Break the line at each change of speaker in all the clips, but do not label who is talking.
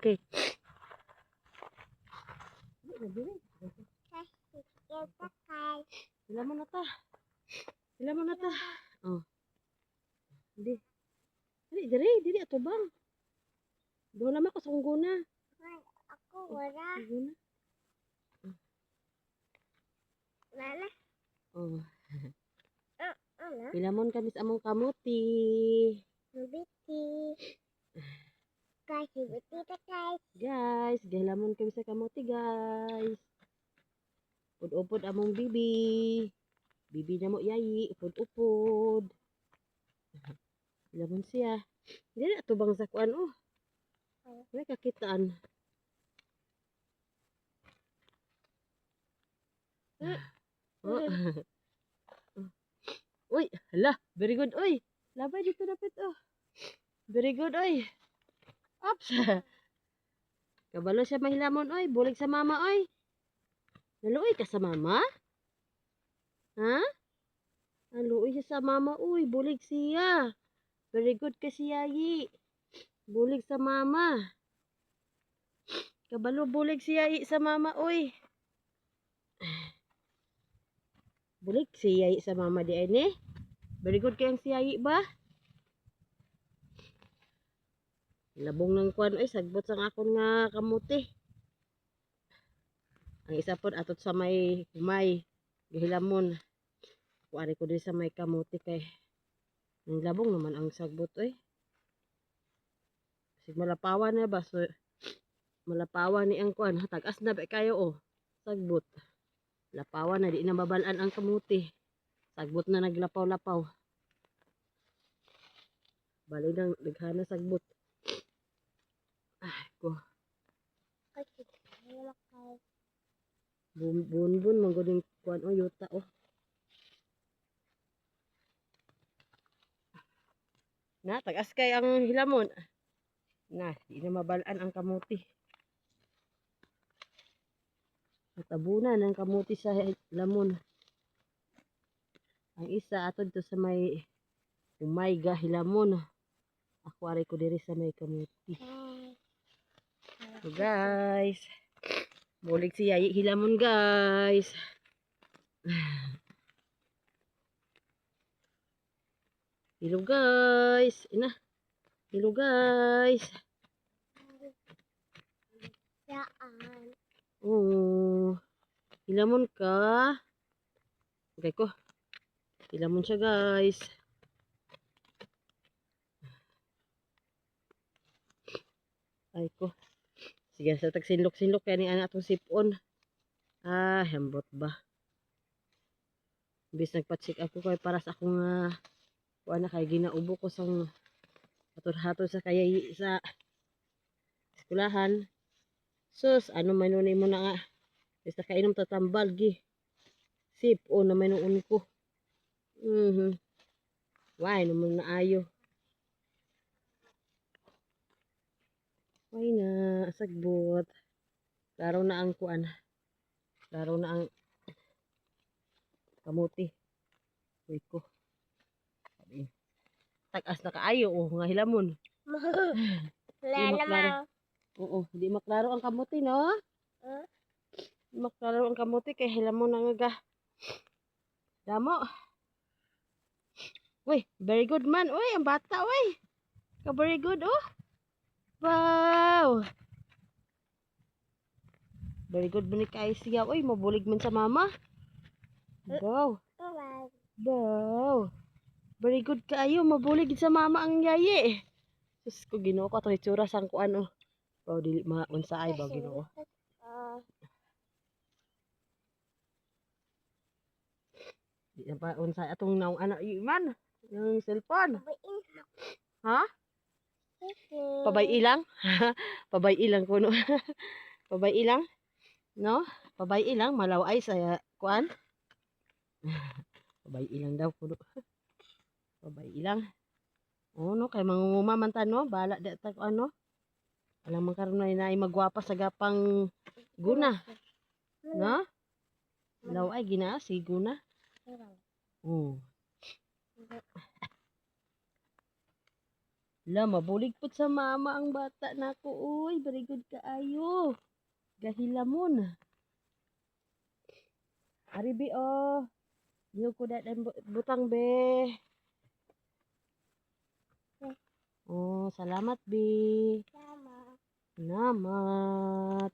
Okay. Sila mo na ta. Sila mo na ta. Oh. Di. Diri ato bang. Doon naman ko sa guna.
Ako wala.
Guna.
Lala.
Oh.
Ano?
Pilamon kami sa among kamuti.
Biti. Kasi biti ta guys.
Guys, gilamon kami sa kamuti, guys. Upod-upod among bibi. Bibi na mo yayi, upod-upod. Pilamon siya. Dili ato bang sa kuan oh. Wala kakitaan. Oh. Uy, hala, very good oy. Labay dito dapat oh. Very good oy. Ops. Kabalo siya mahilamon oy, bulig sa mama oy. Naluoy ka sa mama? Ha? Naluoy siya sa mama oy, bulig siya. Very good ka siya yi. Bulig sa mama. Kabalo bulig siya yi sa mama oy. Bulig siya yi sa mama di ay ni. Very good kayang siya yi ba? Labong ng kuan oy, sagbot sang akon nga kamuti. Ang isa pod atot sa may humay, gihilamon. Kuari ko din sa may kamuti kay ang labong naman ang sagbot oy. Sig malapawan na ba so malapawan ni ang kuan, tag-as na ba kayo oh. Sagbot. Lapawan na di na mabalaan ang kamuti. Sagbot na naglapaw-lapaw. Bali nang daghana sagbot. Ay ko. Bun mangguding kuan o yuta oh. Na tagas kay ang hilamon. Na di na mabalaan ang kamuti. Natabunan ang kamuti sa lamon. Ang isa atod to sa may umayga hilamon. Ako aray ko diri sa may kamuti. So guys, bulig si Yayi hilamon guys. Hello guys. Ina. Hello guys.
Saan?
Oh. Hilamon ka. Okay ko. Hilamon siya guys. Ay ko. Sige sa tagsinlok-sinlok kaya ni anak itong sipon. Ah, hambot ba. Bis nagpa-check ako kay para sa akong kuha na kay ginaubo ko sang hatod-hatod sa kayay sa eskwelahan. Sus, ano man nun mo na nga. Basta kainom tatambal gi. Sipon na may noon ko. Why naman na ayo. Why na sagbot. Laro na ang kuan. Laro na ang kamuti. Uy ko. Tag-as na kaayo oh, nga hilamon.
Lala.
Oo, di maklaro ang kamuti no? Di maklaro ang kamuti kay hilamon na nga. Damo. Uy, very good man. Uy, ang bata uy. Ka very good oh. Wow. Very good man ni kay siya. Uy, mabulig man sa mama. Wow. Wow. Very good kaayo, mabulig sa mama ang yayi. Sus ko Ginoo ko atong itsura sang kuan oh. Wow, dili maunsa ay ba Ginoo. Di na pa unsa atong naong anak man. Yung cellphone. Ha? Pabay ilang? Pabay ilang kuno. Pabay ilang? No? Pabay ilang malaw ay sa kuan. Pabay ilang daw kuno. Pabay ilang. Oh no kay mangunguma man ta no, bala da ta ano. Alam man karon na magwapa sa gapang guna. No? Law ay gina si guna. Oh. La, mabulig pud sa mama ang bata nako. Uy, very good kaayo. Gahilamon. Ari bi oh. Diyo ko butang be. Oh, salamat bi.
Sama.
Salamat.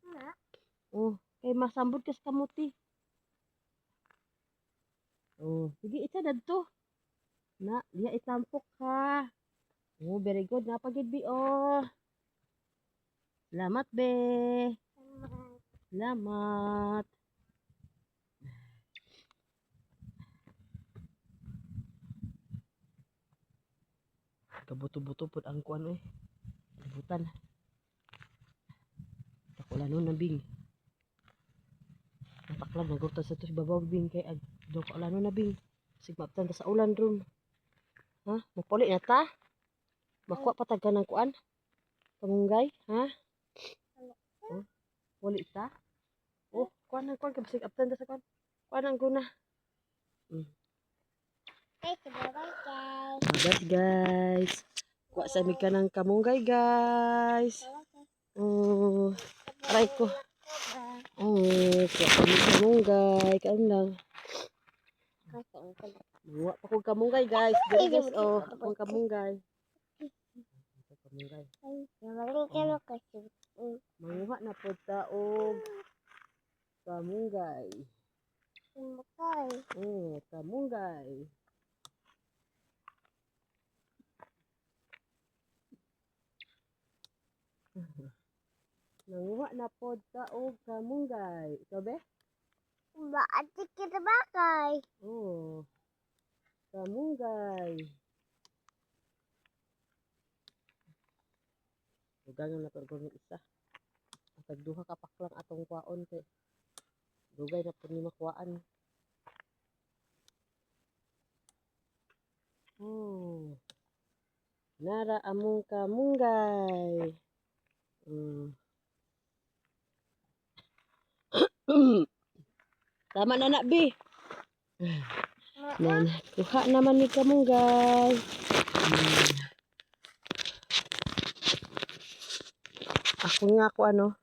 Ma.
Oh, kay masambot kas kamuti. Oh, sige isa dadto. Na, diya itampok ha. Oh, very good. Napagid bi oh. Salamat be.
Sama.
Salamat. Kabuto-buto pud ang kuan eh. Libutan. Takulan nun na bing. Nataklan nagurta sa to si babaw bing kay ag do ko alano na bing. Sigmaptan ta sa ulan ron. Ha? Mapuli na ta? Makuha pa tag kanang kuan? Kamunggay, ha? Oh, puli ta? Oh, kuan kay bisig aptan ta sa kuan. Kuan ang guna.
Ay, sabay guys.
Magas guys. Kuha sa mi kanang kamunggay guys. Oh, aray ko. Oh, kuha sa mi kamunggay. Kaon lang. Buwa pa kong kamunggay guys. Dili guys, oh, akong kamunggay. Kamunggay. Manguha na po taog kamunggay. Oh, kamunggay. Nanguha na po taog kamunggay. Ikaw be?
Baatik kita bakay.
Oh, kamunggay. Dugangan na to ng isa. Tagduha ka paklang atong kwaon kay dugay na po ni makuhaan. Oh. Nara among kamunggay. Tama na na bi. Nan, kuha naman ni kamunggay. Ako nga ko ano.